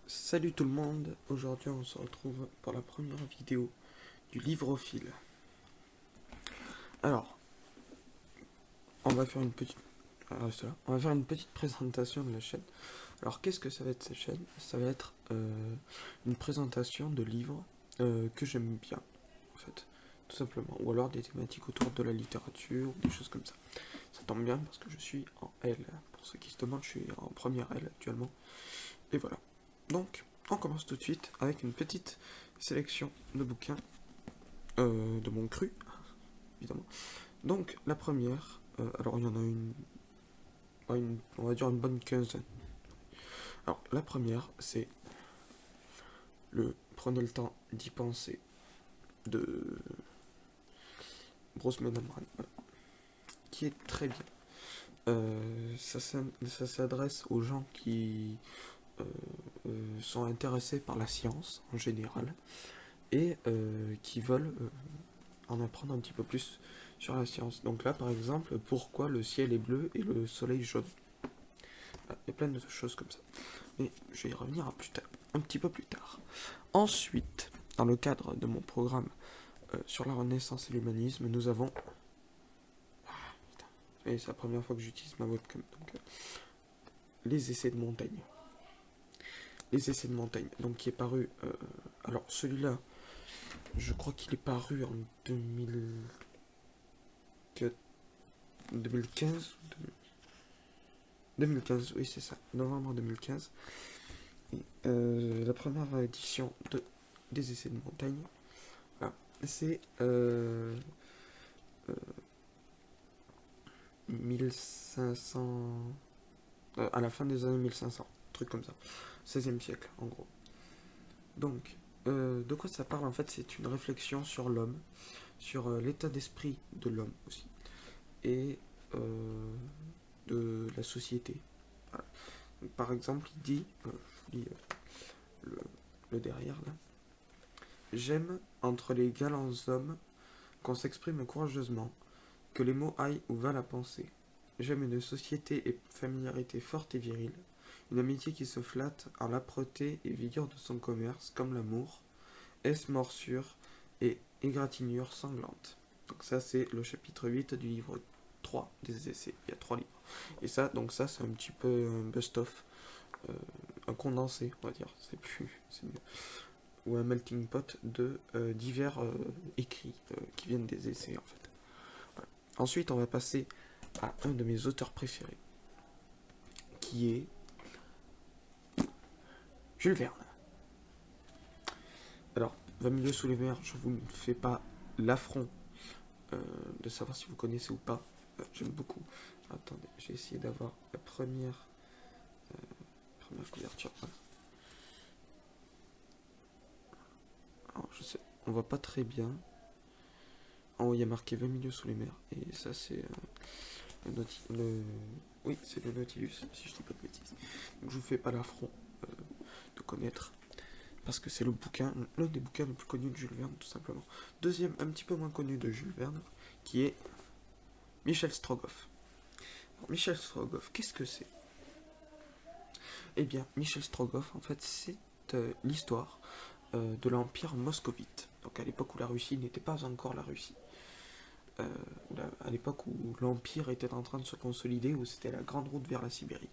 Salut tout le monde, aujourd'hui on se retrouve pour la première vidéo du livrophile. Alors, on va faire une petite... reste là. On va faire une petite présentation de la chaîne. Alors qu'est-ce que ça va être cette chaîne? Ça va être une présentation de livres que j'aime bien, en fait, tout simplement. Ou alors des thématiques autour de la littérature, des choses comme ça. Ça tombe bien parce que je suis en L. Pour ceux qui se demandent, je suis en première L actuellement. Et voilà. Donc, on commence tout de suite avec une petite sélection de bouquins de mon cru, évidemment. Donc, la première, alors il y en a on va dire une bonne quinzaine. Alors, la première, c'est le Prenez le temps d'y penser de Bruce Menamran, qui est très bien. Ça s'adresse aux gens qui sont intéressés par la science en général et qui veulent en apprendre un petit peu plus sur la science. Donc là, par exemple, pourquoi le ciel est bleu et le soleil jaune. Il y a plein de choses comme ça. Mais je vais y revenir un petit peu plus tard. Ensuite, dans le cadre de mon programme sur la Renaissance et l'humanisme, nous avons... Et c'est la première fois que j'utilise ma webcam. Donc, les essais de montagne. Les essais de montagne. Donc qui est paru... alors celui-là, je crois qu'il est paru en 2015. 2015, oui c'est ça, novembre 2015. La première édition des essais de montagne, voilà. C'est 1500, à la fin des années 1500, truc comme ça, 16e siècle en gros. Donc, de quoi ça parle en fait? C'est une réflexion sur l'homme, sur l'état d'esprit de l'homme aussi, et de la société. Voilà. Donc, par exemple, il dit, je lis le, le derrière là, j'aime entre les galants hommes qu'on s'exprime courageusement, que les mots aillent où va la pensée. J'aime une société et familiarité forte et virile, une amitié qui se flatte en l'âpreté et vigueur de son commerce, comme l'amour, est morsure et égratignure sanglante. Donc ça c'est le chapitre 8 du livre 3 des essais, il y a 3 livres. Et ça, donc ça c'est un petit peu un best-of, un condensé on va dire, c'est mieux. Ou un melting pot de divers écrits qui viennent des essais en fait. Voilà. Ensuite on va passer à un de mes auteurs préférés, qui est Jules Verne. Alors, 20 milieux sous les mers, je vous ne fais pas l'affront de savoir si vous connaissez ou pas. J'aime beaucoup. Attendez, j'ai essayé d'avoir la première couverture. Alors, je sais, on voit pas très bien. En haut, il y a marqué 20 milieux sous les mers. Et ça, c'est oui, c'est le Nautilus, si je dis pas de bêtises. Donc, je vous fais pas l'affront de connaître, parce que c'est l'un des bouquins les plus connus de Jules Verne, tout simplement. Deuxième, un petit peu moins connu de Jules Verne, qui est Michel Strogoff. Alors, Michel Strogoff, qu'est-ce que c'est? Eh bien, Michel Strogoff, en fait, c'est l'histoire de l'Empire moscovite. Donc à l'époque où la Russie n'était pas encore la Russie. Euh, à l'époque où l'Empire était en train de se consolider, où c'était la grande route vers la Sibérie.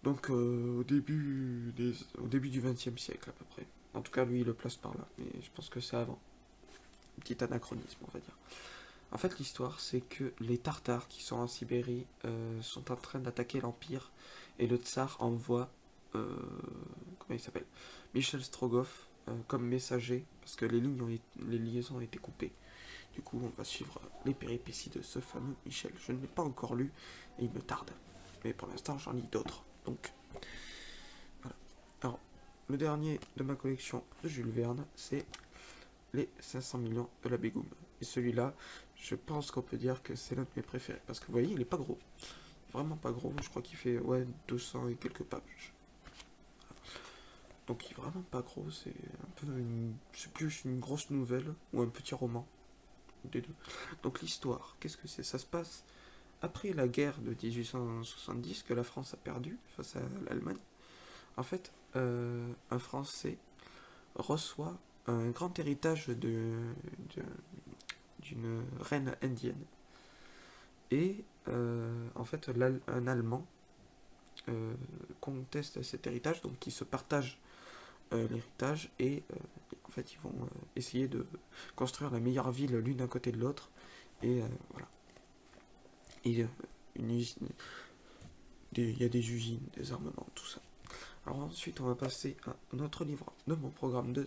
Donc au début du XXe siècle à peu près. En tout cas, lui, il le place par là. Mais je pense que c'est avant. Un petit anachronisme, on va dire. En fait, l'histoire, c'est que les Tartares qui sont en Sibérie sont en train d'attaquer l'Empire et le tsar envoie, comment il s'appelle, Michel Strogoff comme messager parce que les liaisons ont été coupées. Du coup, on va suivre les péripéties de ce fameux Michel. Je ne l'ai pas encore lu et il me tarde. Mais pour l'instant, j'en lis d'autres. Donc, voilà. Alors, le dernier de ma collection de Jules Verne, c'est les 500 millions de la Bégoum. Et celui-là, je pense qu'on peut dire que c'est l'un de mes préférés. Parce que vous voyez, il est pas gros. Vraiment pas gros. Je crois qu'il fait 200 et quelques pages. Donc il est vraiment pas gros. C'est plus une grosse nouvelle ou un petit roman. Des deux. Donc l'histoire, qu'est-ce que c'est? Ça se passe après la guerre de 1870 que la France a perdue face à l'Allemagne. En fait, un Français reçoit un grand héritage d'une reine indienne. Et en fait, un Allemand conteste cet héritage, donc ils se partagent l'héritage et en fait ils vont essayer de construire la meilleure ville l'une à côté de l'autre et voilà. Et il y a des usines, des armements, tout ça. Alors ensuite on va passer à un autre livre de mon programme de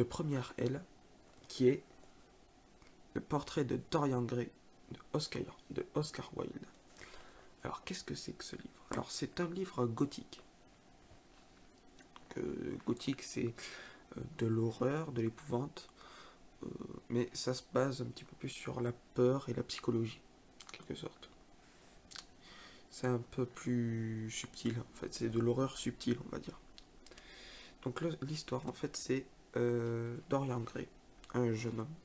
première L qui est le portrait de Dorian Gray de Oscar Wilde. Alors qu'est-ce que c'est que ce livre? Alors c'est un livre gothique. Gothique c'est de l'horreur, de l'épouvante, mais ça se base un petit peu plus sur la peur et la psychologie, en quelque sorte. C'est un peu plus subtil, en fait, c'est de l'horreur subtile, on va dire. Donc l'histoire, en fait, c'est Dorian Gray, un jeune homme,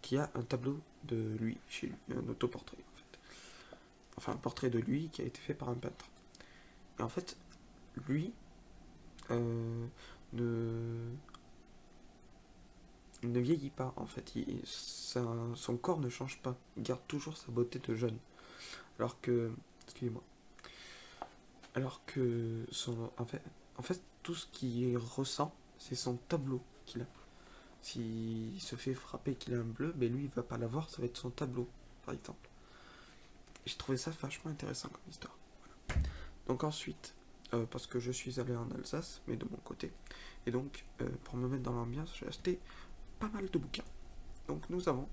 qui a un tableau de lui chez lui, un autoportrait, en fait. Enfin, un portrait de lui qui a été fait par un peintre. Et en fait, lui ne il ne vieillit pas en fait, son corps ne change pas, il garde toujours sa beauté de jeune. Alors que, excusez-moi, alors que en fait tout ce qu'il ressent, c'est son tableau qu'il a. S'il se fait frapper qu'il a un bleu, mais lui il va pas l'avoir, ça va être son tableau, par exemple. Et j'ai trouvé ça vachement intéressant comme histoire. Voilà. Donc ensuite, parce que je suis allé en Alsace, mais de mon côté, et donc pour me mettre dans l'ambiance, j'ai acheté pas mal de bouquins. Donc nous avons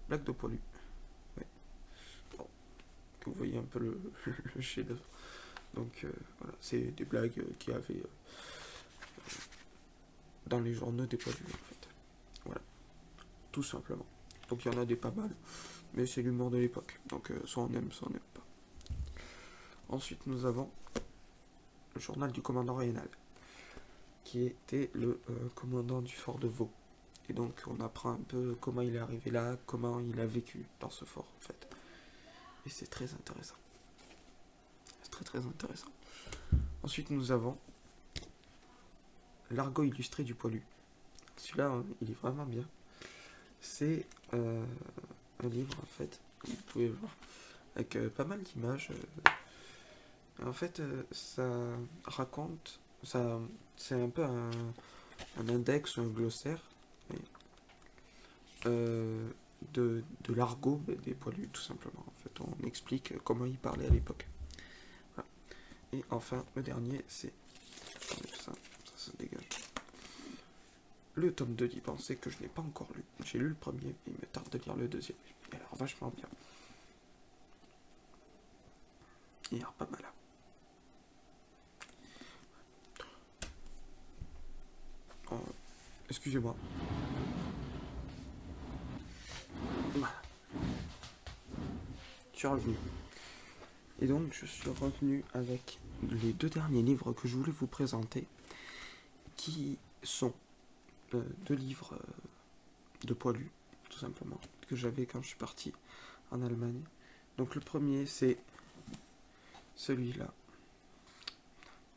Blague de Poilu. Ouais. Bon, que vous voyez un peu le chef-d'œuvre. Donc voilà, c'est des blagues qu'il y avait dans les journaux des Poilus en fait. Voilà, tout simplement. Donc il y en a des pas mal, mais c'est l'humour de l'époque. Donc soit on aime, soit on n'aime pas. Ensuite nous avons le journal du commandant Rénal, qui était le commandant du fort de Vaux. Et donc on apprend un peu comment il est arrivé là, comment il a vécu dans ce fort en fait. Et c'est très intéressant. C'est très très intéressant. Ensuite nous avons L'argot illustré du Poilu. Celui-là, il est vraiment bien. C'est un livre en fait, comme vous pouvez voir, avec pas mal d'images. En fait, ça raconte, c'est un peu un index ou un glossaire euh, de l'argot des poilus, tout simplement. En fait, on explique comment ils parlaient à l'époque. Voilà. Et enfin, le dernier, c'est ça se dégage. Le tome 2 d'Y penser que je n'ai pas encore lu. J'ai lu le premier, et il me tarde de lire le deuxième. Il a l'air vachement bien. Il a l'air pas mal. Oh, excusez-moi. Voilà. Je suis revenu. Et donc, je suis revenu avec les deux derniers livres que je voulais vous présenter, qui sont deux livres de Poilu, tout simplement, que j'avais quand je suis parti en Allemagne. Donc, le premier, c'est celui-là.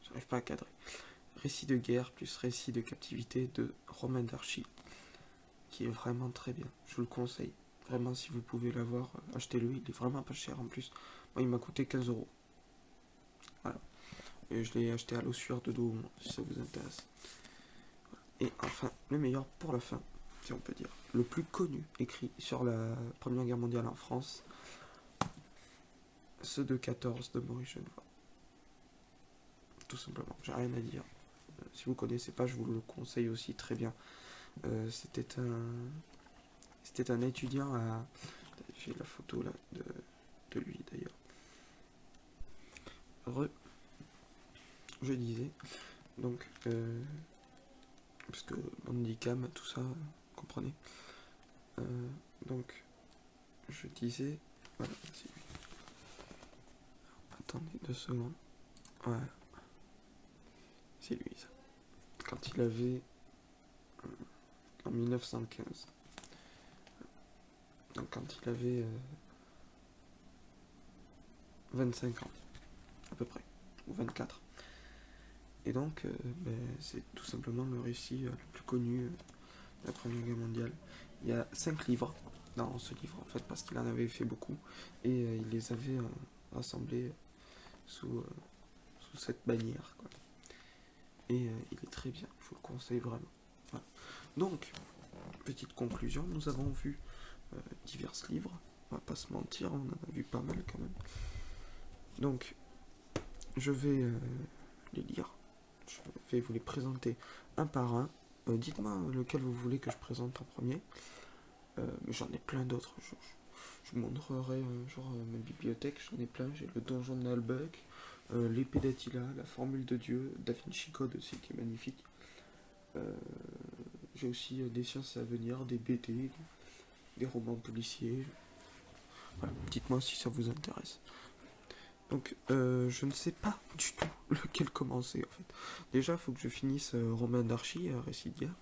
J'arrive pas à cadrer. Récit de guerre plus récit de captivité de Romain Darchy, qui est vraiment très bien. Je vous le conseille. Vraiment, si vous pouvez l'avoir, achetez-le. Il est vraiment pas cher en plus. Moi, il m'a coûté 15 euros. Voilà. Et je l'ai acheté à l'ossuaire de Douaumont, si ça vous intéresse. Et enfin, le meilleur pour la fin, si on peut dire. Le plus connu, écrit sur la Première Guerre mondiale en France. Ceux de 14 de Maurice Genevoix. Tout simplement, j'ai rien à dire. Si vous connaissez pas, je vous le conseille aussi très bien. C'était un étudiant à... J'ai la photo là de lui d'ailleurs. Je disais, donc, parce que handicap, tout ça, vous comprenez. Donc, je disais, voilà, c'est lui. Attendez 2 secondes. Voilà. C'est lui ça. Quand il avait en 1915. Donc quand il avait 25 ans. peu près, ou 24. Et donc, c'est tout simplement le récit le plus connu de la Première Guerre mondiale. Il y a 5 livres dans ce livre, en fait, parce qu'il en avait fait beaucoup, et il les avait rassemblés sous cette bannière, quoi. Et il est très bien, je vous le conseille vraiment. Voilà. Donc, petite conclusion, nous avons vu divers livres, on va pas se mentir, on en a vu pas mal quand même. Donc, je vais les lire, je vais vous les présenter un par un. Dites-moi lequel vous voulez que je présente en premier. J'en ai plein d'autres. Je vous montrerai ma bibliothèque, j'en ai plein. J'ai le donjon de Nalbuck, l'épée d'Attila, la formule de Dieu, Da Vinci Code aussi qui est magnifique. J'ai aussi des sciences à venir, des BD, des romans policiers. Voilà, dites-moi si ça vous intéresse. Donc, je ne sais pas du tout lequel commencer en fait. Déjà, il faut que je finisse Romain d'Archie, Récit de guerre,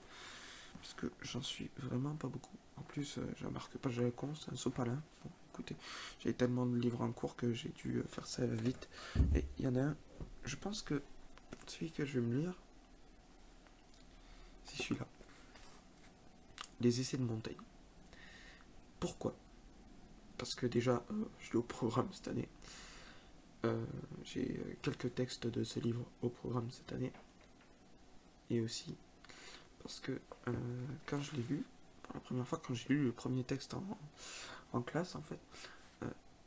parce que j'en suis vraiment pas beaucoup. En plus, j'ai remarqué pas de con, c'est un sopalin. Bon, écoutez, j'ai tellement de livres en cours que j'ai dû faire ça vite. Et il y en a un, je pense que celui que je vais me lire, c'est celui-là. Les essais de Montaigne. Pourquoi? Parce que déjà, je l'ai au programme cette année. J'ai quelques textes de ce livre au programme cette année. Et aussi parce que quand je l'ai lu, pour la première fois, quand j'ai lu le premier texte en classe, en fait,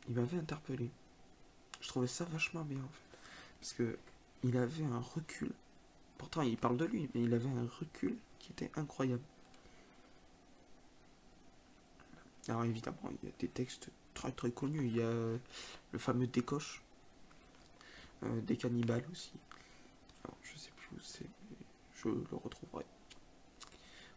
il m'avait interpellé. Je trouvais ça vachement bien, en fait. Parce que il avait un recul. Pourtant, il parle de lui, mais il avait un recul qui était incroyable. Alors évidemment, il y a des textes très très connus. Il y a le fameux Décoche, des cannibales aussi. Alors, je sais plus où c'est, mais je le retrouverai.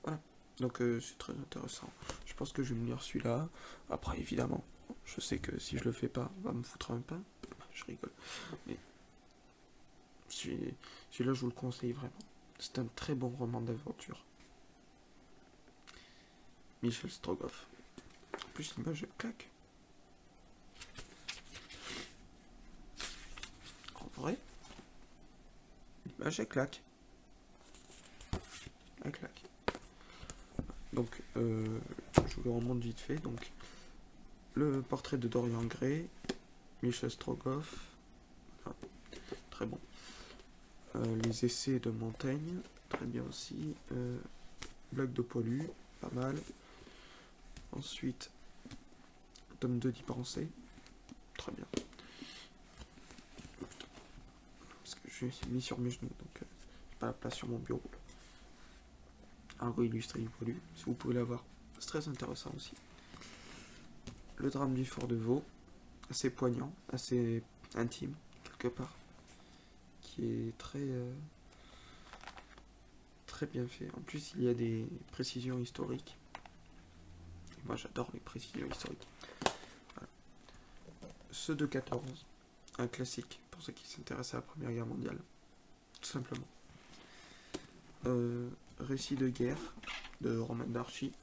Voilà. Donc c'est très intéressant. Je pense que je vais me lire celui-là. Après, évidemment, je sais que si je le fais pas, on va me foutre un pain. Je rigole. Mais celui-là, je vous le conseille vraiment. C'est un très bon roman d'aventure. Michel Strogoff. En plus, l'image, elle claque. En vrai, l'image, elle claque. Elle claque. Donc, je vous le remonte vite fait. Donc, le portrait de Dorian Gray, Michel Strogoff, ah, très bon. Les essais de Montaigne, très bien aussi. Blague de Poilu, pas mal. Ensuite, tome 2 d'y penser, très bien. Parce que je suis mis sur mes genoux, donc j'ai pas la place sur mon bureau. Argot illustré du Poilu, si vous pouvez l'avoir, c'est très intéressant aussi. Le drame du fort de Vaux, assez poignant, assez intime, quelque part, qui est très bien fait. En plus, il y a des précisions historiques. Et moi, j'adore les précisions historiques. Voilà. Ceux de 14, un classique pour ceux qui s'intéressent à la Première Guerre mondiale, tout simplement. Récit de guerre de Romain d'Archie,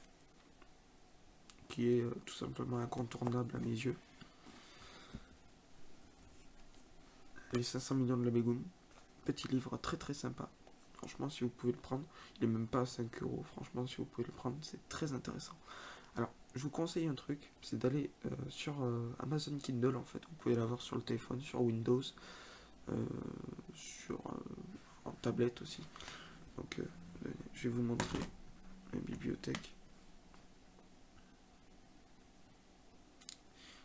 qui est tout simplement incontournable à mes yeux. Les 500 millions de la Bégoune, petit livre très très sympa. Franchement, si vous pouvez le prendre, il est même pas à 5 euros. Franchement, si vous pouvez le prendre, c'est très intéressant. Alors, je vous conseille un truc, c'est d'aller sur Amazon Kindle en fait. Vous pouvez l'avoir sur le téléphone, sur Windows, en tablette aussi. Donc, je vais vous montrer la bibliothèque.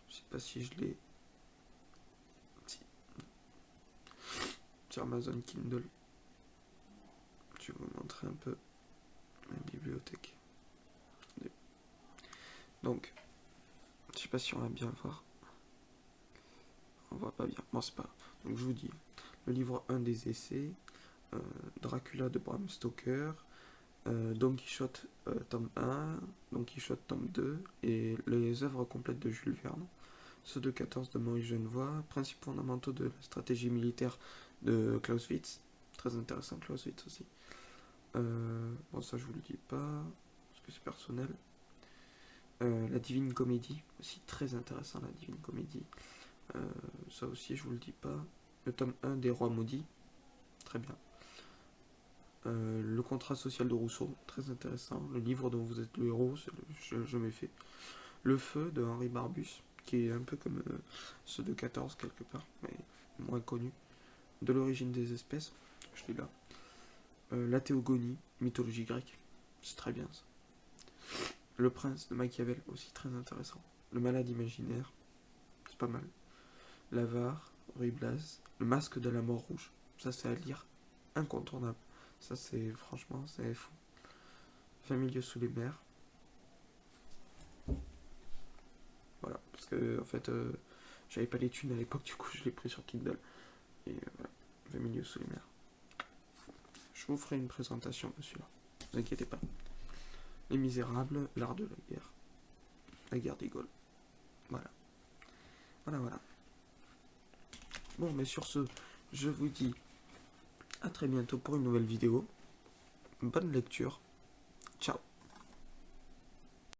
Je sais pas si je l'ai. Si. Sur Amazon Kindle. Je vais vous montrer un peu la bibliothèque. Donc, je sais pas si on va bien voir. On voit pas bien. Bon, c'est pas. Donc, je vous dis le livre 1 des essais, Dracula de Bram Stoker, Don Quichotte tome 1, Don Quichotte tome 2, et les œuvres complètes de Jules Verne, ceux de 14 de Maurice Genevoix, principes fondamentaux de la stratégie militaire de Clausewitz, très intéressant Clausewitz aussi. Bon, ça je vous le dis pas, parce que c'est personnel. La Divine Comédie, aussi très intéressant la Divine Comédie. Ça aussi je vous le dis pas. le tome 1 des Rois Maudits, très bien. Le contrat social de Rousseau, très intéressant. Le livre dont vous êtes le héros, je m'ai fait. Le feu de Henri Barbus, qui est un peu comme ceux de 14 quelque part, mais moins connu. De l'origine des espèces, je l'ai là. La théogonie, mythologie grecque, c'est très bien ça. Le prince de Machiavel, aussi très intéressant. Le malade imaginaire, c'est pas mal. L'avare, Ruy Blas. Le masque de la mort rouge, ça c'est à lire, incontournable. Ça c'est, franchement, c'est fou. 20 milieux sous les mers. Voilà, parce que en fait, j'avais pas les thunes à l'époque, du coup je l'ai pris sur Kindle. Et voilà, 20 milieux sous les mers. Je vous ferai une présentation de celui-là, ne vous inquiétez pas. Les Misérables, l'art de la guerre des Gaules. Voilà. Voilà. Bon, mais sur ce, je vous dis à très bientôt pour une nouvelle vidéo. Bonne lecture. Ciao.